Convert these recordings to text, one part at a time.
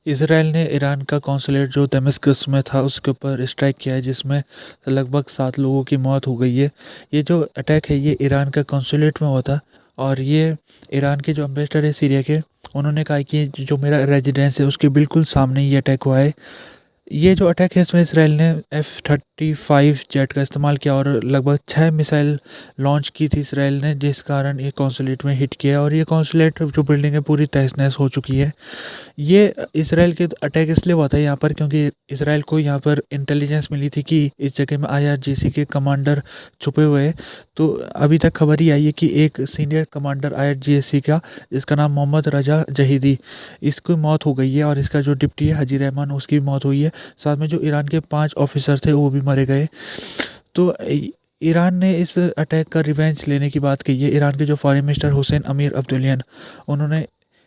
Israel ने Iran का consulate जो दमिश्क में था उसके ऊपर स्ट्राइक किया है, जिसमें लगभग 7 लोगों की मौत हो गई है। ये जो अटैक है ये ईरान का कौंसलेट में हुआ था, और ये ईरान के जो एम्बेसडर है सीरिया के, उन्होंने कहा कि जो मेरा रेजिडेंस है उसके बिल्कुल सामने ये अटैक हुआ है। ये जो अटैक है इसमें इसराइल ने F-35 जेट का इस्तेमाल किया और लगभग 6 मिसाइल लॉन्च की थी इसराइल ने, जिस कारण ये कौंसलेट में हिट किया और ये कौंसलेट जो बिल्डिंग है पूरी तहस नहस हो चुकी है। ये इसराइल के अटैक इसलिए हुआ था यहाँ पर क्योंकि इसराइल को यहाँ पर इंटेलिजेंस मिली थी कि इस जगह में IRGC के कमांडर छुपे हुए हैं। तो अभी तक खबर ही आई है कि एक सीनियर कमांडर IRGC का, जिसका नाम मोहम्मद रजा जहीदी, इसकी मौत हो गई है, और इसका जो डिप्टी है हाजी रहमान, उसकी भी मौत हुई है। साथ में जो ईरान के 5 ऑफिसर थे वो भी मारे गए। तो ईरान ने इस अटैक का रिवेंज लेने की बात कही है। ईरान के जो फॉरेन मिनिस्टर हुसैन अमीर अब्दुल्लाहिन, उन्होंने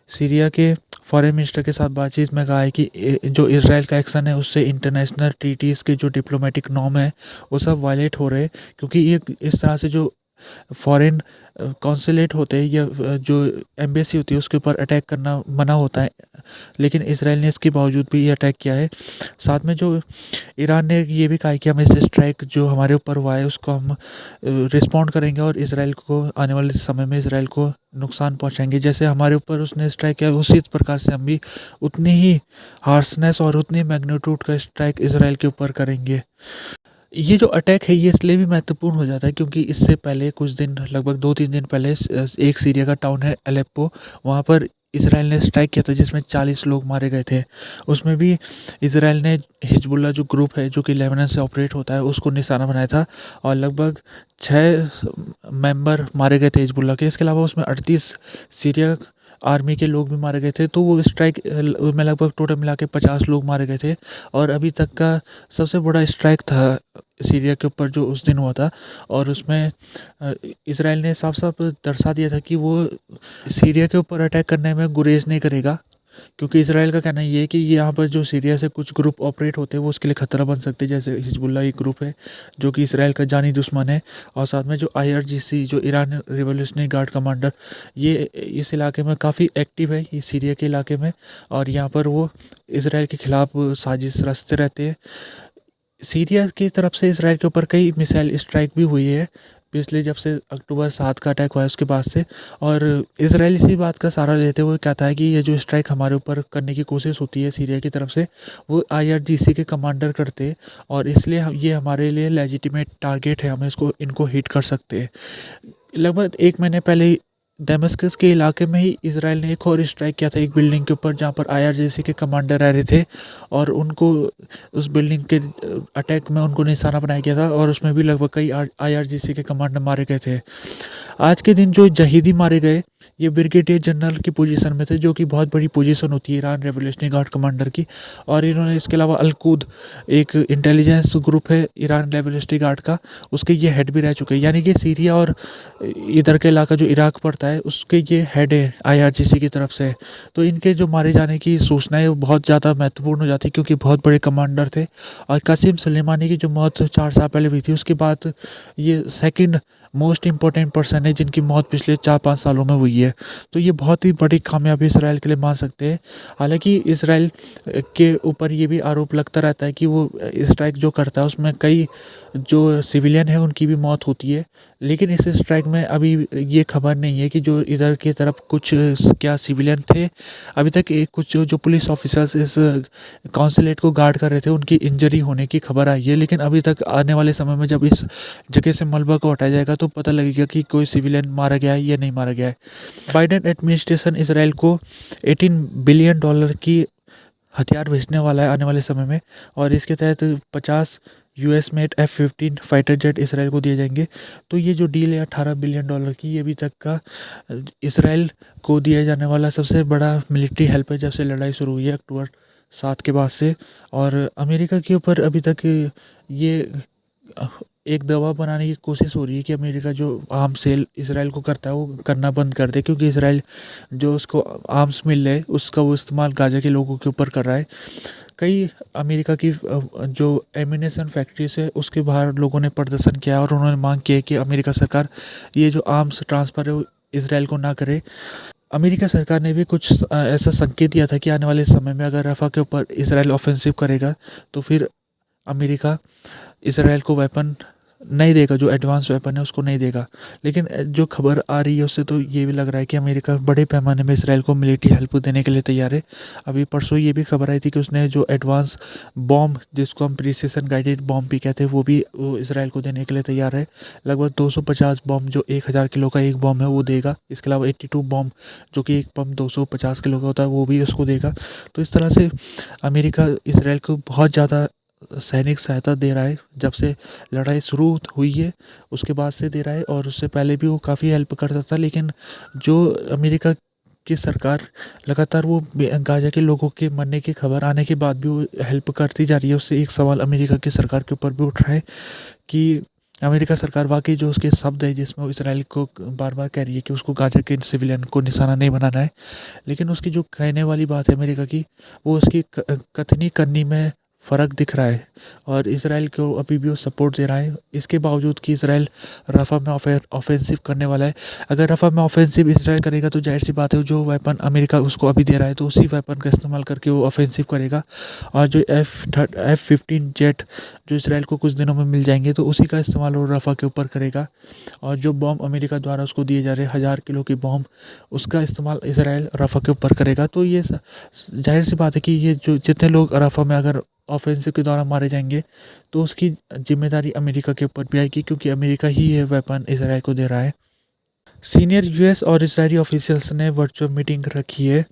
सीरिया के फॉरेन मिनिस्टर के साथ बातचीत में कहा है कि जो इसराइल का एक्शन है उससे इंटरनेशनल ट्रीटीज़ के जो डिप्लोमेटिक नॉर्म है वो सब वायलेट हो रहे हैं, क्योंकि ये इस तरह से जो फॉरेन कॉन्सुलेट होते हैं या जो एम्बेसी होती है उसके ऊपर अटैक करना मना होता है, लेकिन इसराइल ने इसके बावजूद भी ये अटैक किया है। साथ में जो ईरान ने ये भी कहा है कि हम इस स्ट्राइक जो हमारे ऊपर हुआ है उसको हम रिस्पॉन्ड करेंगे और इसराइल को आने वाले समय में इसराइल को नुकसान पहुंचाएंगे। जैसे हमारे ऊपर उसने स्ट्राइक किया उसी प्रकार से हम भी उतनी ही हार्सनेस और उतनी मैग्नीट्यूड का स्ट्राइक इसराइल के ऊपर करेंगे। ये जो अटैक है ये इसलिए भी महत्वपूर्ण हो जाता है क्योंकि इससे पहले कुछ दिन, लगभग 2-3 दिन पहले, एक सीरिया का टाउन है अलेप्पो, वहाँ पर इसराइल ने स्ट्राइक किया था जिसमें 40 लोग मारे गए थे। उसमें भी इसराइल ने हिजबुल्ला जो ग्रुप है जो कि लेबनान से ऑपरेट होता है उसको निशाना बनाया था, और लगभग 6 मेंबर मारे गए थे हिजबुल्ला के। इसके अलावा उसमें 38 सीरिया आर्मी के लोग भी मारे गए थे। तो वो स्ट्राइक में लगभग टोटल मिला के 50 लोग मारे गए थे, और अभी तक का सबसे बड़ा स्ट्राइक था सीरिया के ऊपर जो उस दिन हुआ था। और उसमें इसराइल ने साफ साफ दर्शा दिया था कि वो सीरिया के ऊपर अटैक करने में गुरेज नहीं करेगा, क्योंकि इसराइल का कहना ये है कि यहाँ पर जो सीरिया से कुछ ग्रुप ऑपरेट होते हैं वो उसके लिए खतरा बन सकते हैं। जैसे हिजबुल्ला एक ग्रुप है जो कि इसराइल का जानी दुश्मन है, और साथ में जो IRGC जो ईरान रिवोल्यूशनरी गार्ड कमांडर, ये इस इलाके में काफ़ी एक्टिव है, ये सीरिया के इलाके में, और यहाँ पर वो इसराइल के खिलाफ साजिश रचते रहते हैं। सीरिया की तरफ से इसराइल के ऊपर कई मिसाइल स्ट्राइक भी हुई है पिछले, जब से अक्टूबर 7 का अटैक हुआ है उसके बाद से। और इसराइल इसी बात का सहारा लेते हुए कहता है कि ये जो स्ट्राइक हमारे ऊपर करने की कोशिश होती है सीरिया की तरफ से, वो IRGC के कमांडर करते हैं, और इसलिए हम ये हमारे लिए लेजिटिमेट टारगेट है, हम इसको इनको हिट कर सकते हैं। लगभग 1 महीने पहले दमिश्क के इलाके में ही इसराइल ने एक और स्ट्राइक किया था एक बिल्डिंग के ऊपर जहाँ पर IRGC के कमांडर रह रहे थे, और उनको उस बिल्डिंग के अटैक में उनको निशाना बनाया गया था, और उसमें भी लगभग कई IRGC के कमांडर मारे गए थे। आज के दिन जो जहीदी मारे गए ये ब्रिगेडियर जनरल की पोजीशन में थे, जो कि बहुत बड़ी पोजीशन होती है ईरान रेवोल्यूशनरी गार्ड कमांडर की। और इन्होंने इसके अलावा अलकूद एक इंटेलिजेंस ग्रुप है ईरान रेवोल्यूशनरी गार्ड का, उसके ये हेड भी रह चुके हैं। यानी कि सीरिया और इधर का इलाका जो इराक पड़ता है उसके ये हेड है IRGC की तरफ से। तो इनके जो मारे जाने की सूचना है वो बहुत ज़्यादा महत्वपूर्ण हो जाती है, क्योंकि बहुत बड़े कमांडर थे। और कासिम सुलेमानी की जो मौत 4 साल पहले हुई थी उसके बाद ये सेकंड मोस्ट इम्पोर्टेंट पर्सन है जिनकी मौत पिछले 4-5 सालों में हुई है। तो ये बहुत ही बड़ी कामयाबी इसराइल के लिए मान सकते हैं। हालांकि इसराइल के ऊपर ये भी आरोप लगता रहता है कि वो स्ट्राइक जो करता है उसमें कई जो सिविलियन है उनकी भी मौत होती है, लेकिन इस स्ट्राइक में अभी ये खबर नहीं है कि जो इधर की तरफ कुछ क्या सिविलियन थे। अभी तक कुछ जो पुलिस ऑफिसर्स इस कॉन्सुलेट को गार्ड कर रहे थे उनकी इंजरी होने की खबर आई है, लेकिन अभी तक आने वाले समय में जब इस जगह से मलबा को हटाया जाएगा तो पता लगेगा कि कोई सिविलियन मारा गया है या नहीं मारा गया है। बाइडेन एडमिनिस्ट्रेशन इसराइल को $18 बिलियन की हथियार भेजने वाला है आने वाले समय में, और इसके तहत 50 US made F-15 fighter jet Israel को दिए जाएंगे। तो ये जो डील है $18 बिलियन की, ये अभी तक का इसराइल को दिया जाने वाला सबसे बड़ा मिलिट्री हेल्प है जब से लड़ाई शुरू हुई है अक्टूबर 7 के बाद से। और अमेरिका के ऊपर अभी तक ये एक दबाव बनाने की कोशिश हो रही है कि अमेरिका जो आर्म सेल इसराइल को करता है वो करना बंद कर दे, क्योंकि इसराइल जो उसको आर्म्स मिल रहे उसका वो इस्तेमाल गाजा के लोगों के ऊपर कर रहा है। कई अमेरिका की जो एम्यूनेशन फैक्ट्रीज है उसके बाहर लोगों ने प्रदर्शन किया और उन्होंने मांग की है कि अमेरिका सरकार ये जो आर्म्स ट्रांसफ़र है वो इसराइल को ना करे। अमेरिका सरकार ने भी कुछ ऐसा संकेत दिया था कि आने वाले समय में अगर रफ़ा के ऊपर इसराइल ऑफेंसिव करेगा तो फिर अमेरिका इसराइल को वेपन नहीं देगा, जो एडवांस वेपन है उसको नहीं देगा। लेकिन जो खबर आ रही है उससे तो ये भी लग रहा है कि अमेरिका बड़े पैमाने में इसराइल को मिलिट्री हेल्प देने के लिए तैयार है। अभी परसों ये भी खबर आई थी कि उसने जो एडवांस बॉम्ब, जिसको हम प्रिसिशन गाइडेड बॉम्ब भी कहते हैं, वो इसराइल को देने के लिए तैयार है। लगभग 250 बॉम्ब, जो 1000 किलो का एक बॉम्ब है वो देगा। इसके अलावा 82 बॉम्ब, जो कि एक बम 250 किलो का होता है, वो भी उसको देगा। तो इस तरह से अमेरिका इसराइल को बहुत ज़्यादा सैनिक सहायता दे रहा है। जब से लड़ाई शुरू हुई है उसके बाद से दे रहा है, और उससे पहले भी वो काफ़ी हेल्प करता था। लेकिन जो अमेरिका की सरकार लगातार वो गाजा के लोगों के मरने की खबर आने के बाद भी वो हेल्प करती जा रही है, उससे एक सवाल अमेरिका की सरकार के ऊपर भी उठ रहा है कि अमेरिका सरकार वाकई जो उसके शब्द है जिसमें वो इसराइल को बार बार कह रही है कि उसको गाजा के सिविलियन को निशाना नहीं बनाना है, लेकिन उसकी जो कहने वाली बात है अमेरिका की, वो उसकी कथनी करनी में फ़र्क दिख रहा है। और इसराइल को अभी भी वो सपोर्ट दे रहा है, इसके बावजूद कि इसराइल रफ़ा में ऑफेंसिव करने वाला है। अगर रफ़ा में ऑफेंसिव इसराइल करेगा तो जाहिर सी बात है जो वेपन अमेरिका उसको अभी दे रहा है तो उसी वेपन का इस्तेमाल करके वो ऑफेंसिव करेगा। और जो F-15 जेट जो इसराइल को कुछ दिनों में मिल जाएंगे तो उसी का इस्तेमाल वो रफ़ा के ऊपर करेगा। और जो बॉम्ब अमेरिका द्वारा उसको दिए जा रहे 1000 किलो की बॉम्ब, उसका इस्तेमाल इसराइल रफ़ा के ऊपर करेगा। तो ये जाहिर सी बात है कि ये जो जितने लोग रफ़ा में अगर ऑफेंसिव के दौरान मारे जाएंगे तो उसकी जिम्मेदारी अमेरिका के ऊपर भी आएगी, क्योंकि अमेरिका ही ये वेपन इसराइल को दे रहा है। सीनियर यूएस और इसराइली ऑफिशियल्स ने वर्चुअल मीटिंग रखी है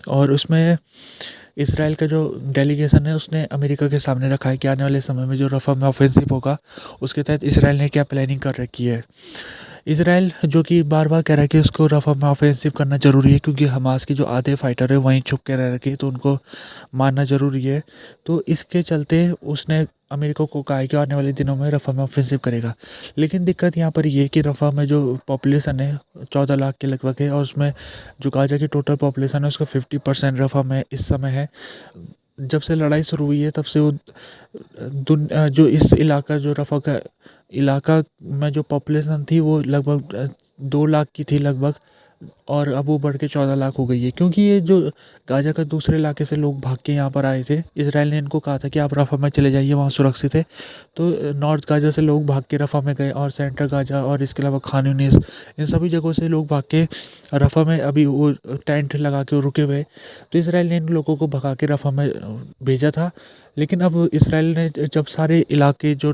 और उसमें इसराइल का जो डेलीगेशन है उसने अमेरिका के सामने रखा है कि आने वाले समय में जो रफ़ा में ऑफेंसिव होगा उसके तहत इसराइल ने क्या प्लानिंग कर रखी है। इसराइल जो कि बार बार कह रहा है कि उसको रफ़ा में ऑफेंसिव करना ज़रूरी है, क्योंकि हमास के जो आधे फाइटर है वहीं छुप के रह रखे, तो उनको मारना ज़रूरी है। तो इसके चलते उसने अमेरिका को कहा है कि आने वाले दिनों में रफ़ा में ऑफेंसिव करेगा। लेकिन दिक्कत यहाँ पर ये है कि रफ़ा में जो पॉपुलेशन है 14 लाख के लगभग है, और उसमें जो गाजा की टोटल पॉपुलेशन है उसका 50% रफ़ा में इस समय है। जब से लड़ाई शुरू हुई है तब से वो जो इस इलाका, जो रफ़ा का इलाका में जो पॉपुलेशन थी वो लगभग 2 लाख की थी लगभग, और अब वो बढ़ के 14 लाख हो गई है, क्योंकि ये जो गाजा का दूसरे इलाके से लोग भाग के यहाँ पर आए थे। इसराइल ने इनको कहा था कि आप रफ़ा में चले जाइए, वहाँ सुरक्षित है। तो नॉर्थ गाजा से लोग भाग के रफ़ा में गए, और सेंट्रल गाजा और इसके अलावा खान यूनिस, इन सभी जगहों से लोग भाग के रफ़ा में अभी वो टेंट लगा के रुके हुए। तो इसराइल ने इन लोगों को भगा के रफ़ा में भेजा था। लेकिन अब इसराइल ने जब सारे इलाके जो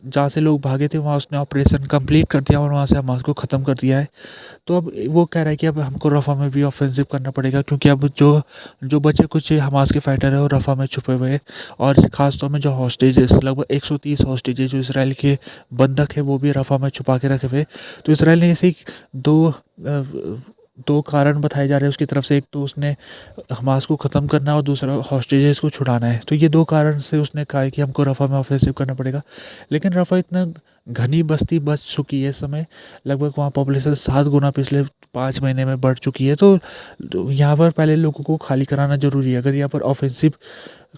जहाँ से लोग भागे थे वहाँ उसने ऑपरेशन कंप्लीट कर दिया और वहाँ से हमास को ख़त्म कर दिया है। तो अब वो कह रहा है कि अब हमको रफ़ा में भी ऑफेंसिव करना पड़ेगा, क्योंकि अब जो जो बचे कुछ हमास के फाइटर है वो रफ़ा में छुपे हुए हैं। और ख़ास तौर में जो हॉस्टेजेस, लगभग 130 हॉस्टेजेस जो इसराइल के बंधक है वो भी रफ़ा में छुपा के रखे हुए। तो इसराइल ने ऐसे ही दो कारण बताए जा रहे हैं उसकी तरफ से। एक तो उसने हमास को ख़त्म करना है और दूसरा हॉस्टेजेस को छुड़ाना है। तो ये दो कारण से उसने कहा है कि हमको रफ़ा में ऑफेंसिव करना पड़ेगा। लेकिन रफ़ा इतना घनी बस्ती बस चुकी है इस समय, लगभग वहाँ पॉपुलेशन 7 गुना पिछले 5 महीने में बढ़ चुकी है। तो यहाँ पर पहले लोगों को खाली कराना ज़रूरी है अगर यहाँ पर ऑफेंसिव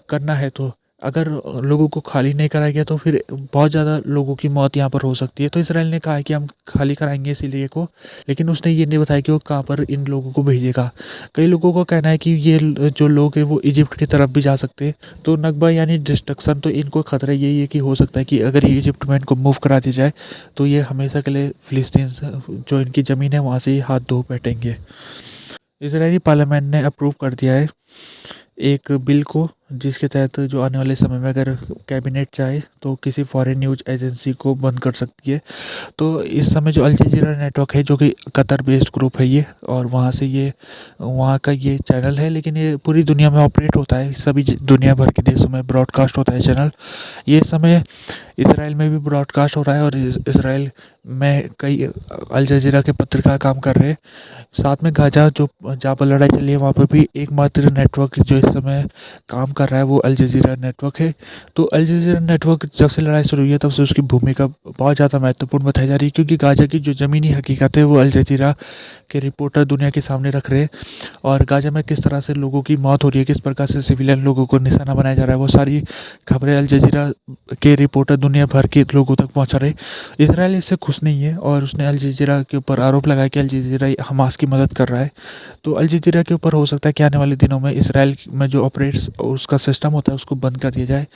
करना है। तो अगर लोगों को खाली नहीं कराया गया तो फिर बहुत ज़्यादा लोगों की मौत यहाँ पर हो सकती है। तो इसराइल ने कहा है कि हम खाली कराएंगे इस एरिया को, लेकिन उसने ये नहीं बताया कि वो कहाँ पर इन लोगों को भेजेगा। कई लोगों का कहना है कि ये जो लोग हैं वो इजिप्ट की तरफ भी जा सकते हैं। तो नकबा यानी डिस्ट्रक्शन, तो इनको खतरा यही है कि हो सकता है कि अगर ये इजिप्ट में इनको मूव करा दिया जाए तो ये हमेशा के लिए फ़िलिस्तीन जो इनकी ज़मीन है वहाँ से ही हाथ धो बैठेंगे। इसराइली पार्लियामेंट ने अप्रूव कर दिया है एक बिल को, जिसके तहत जो आने वाले समय में अगर कैबिनेट चाहे तो किसी फॉरेन न्यूज़ एजेंसी को बंद कर सकती है। तो इस समय जो अल जज़ीरा नेटवर्क है, जो कि कतर बेस्ड ग्रुप है ये, और वहाँ का ये चैनल है, लेकिन ये पूरी दुनिया में ऑपरेट होता है, सभी दुनिया भर के देशों में ब्रॉडकास्ट होता है चैनल। ये समय इसराइल में भी ब्रॉडकास्ट हो रहा है, और इसराइल में कई अल जज़ीरा के पत्रकार काम कर रहे हैं। साथ में गाजा जो जहाँ पर लड़ाई चली है वहाँ पर भी एकमात्र नेटवर्क जो इस समय काम कर रहा है वो अल जज़ीरा नेटवर्क है। तो अल जज़ीरा नेटवर्क जब से लड़ाई शुरू हुई है तब से उसकी भूमिका बहुत ज़्यादा महत्वपूर्ण बताई जा रही है, क्योंकि गाज़ा की जो ज़मीनी हकीकत है वो अल जज़ीरा के रिपोर्टर दुनिया के सामने रख रहे हैं। और गाज़ा में किस तरह से लोगों की मौत हो रही है, किस प्रकार से सिविलियन लोगों को निशाना बनाया जा रहा है, वो सारी खबरें अल जज़ीरा के रिपोर्टर दुनिया भर के लोगों तक पहुंचा रहे। इसराइल इससे खुश नहीं है और उसने अल जज़ीरा के ऊपर आरोप लगाया कि अल जज़ीरा हमास की मदद कर रहा है। तो अल जज़ीरा के ऊपर हो सकता है कि आने वाले दिनों में इसराइल में जो ऑपरेट्स उसका सिस्टम होता है उसको बंद कर दिया जाए।